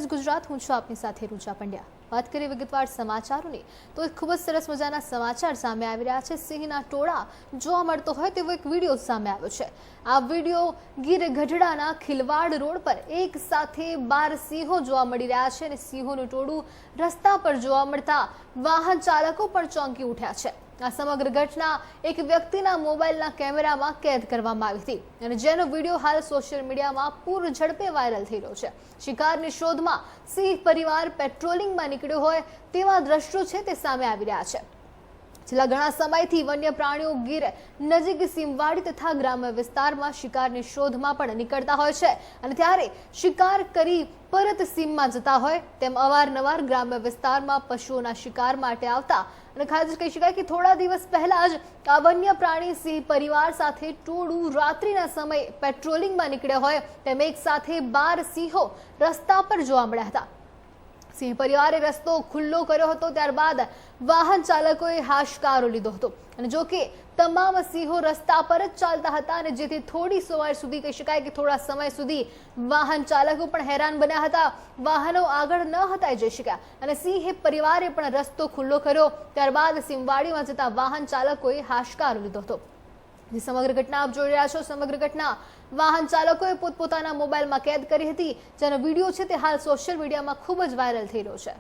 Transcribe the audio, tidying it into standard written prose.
News Gujarat, હું છું આપની સાથે રૂચા પંડ્યા। વાત કરીએ વિગતવાર સમાચારોની તો એક ખૂબ જ સરસ મજાના સમાચાર સામે આવી રહ્યા છે। સિંહના ટોળા જોવા મળતો હોય તેવો એક વિડીયો સામે આવ્યો છે। આ વિડીયો ગીર ગઢડાના ખિલવાડ રોડ પર એક સાથે 12 સિંહો જોવા મળી રહ્યા છે અને સિંહોનું ટોળું રસ્તા પર જોવા મળતા વાહન ચાલકો પણ ચોંકી ઉઠ્યા છે। આ સમગ્ર ઘટના એક વ્યક્તિના મોબાઈલના કેમેરામાં કેદ કરવામાં આવી હતી અને જેનો વિડીયો હાલ સોશિયલ મીડિયામાં પૂર ઝડપે વાયરલ થઈ રહ્યો છે। શિકારની શોધમાં સિંહ પરિવાર પેટ્રોલિંગમાં નીકળ્યો હોય તેવા દ્રશ્યો છે તે સામે આવી રહ્યા છે। છેલ્લા ઘણા સમયથી વન્ય પ્રાણીઓ ગીર નજીક સીમવાડી તથા ગ્રામ્ય વિસ્તારમાં શિકારની શોધમાં પણ નીકળતા હોય છે અને ત્યારે શિકાર કરી પરત સીમમાં જતા હોય તેમ અવારનવાર ગ્રામ્ય વિસ્તારમાં પશુઓના શિકાર માટે આવતા અને ખાસ કહી શકાય કે થોડા દિવસ પહેલા જ આ વન્ય પ્રાણી સિંહ પરિવાર સાથે ટોળું રાત્રિના સમયે પેટ્રોલિંગમાં નીકળ્યા હોય તેમ એક સાથે 12 સિંહો રસ્તા પર જોવા મળ્યા હતા। સિંહ પરિવારે રસ્તો ખુલ્લો કર્યો હતો, ત્યારબાદ વાહન ચાલકોએ હાશકારો લીધો હતો અને જો કે તમામ સિંહો રસ્તા પર જ ચાલતા હતા અને જેથી થોડી સવાર સુધી કહી શકાય કે થોડા સમય સુધી વાહન ચાલકો પણ હેરાન બન્યા હતા। વાહનો આગળ ન હતા જઈ શક્યા અને સિંહ પરિવારે પણ રસ્તો ખુલ્લો કર્યો, ત્યારબાદ સીમવાડીમાં જતા વાહન ચાલકોએ હાશકારો લીધો હતો। સમગ્ર ઘટના આપ જોઈ રહ્યા છો। સમગ્ર ઘટના વાહન ચાલકોએ પોતપોતાના મોબાઈલમાં કેદ કરી હતી, જેનો વિડીયો છે તે હાલ સોશિયલ મીડિયામાં ખૂબ જ વાયરલ થઈ રહ્યો છે।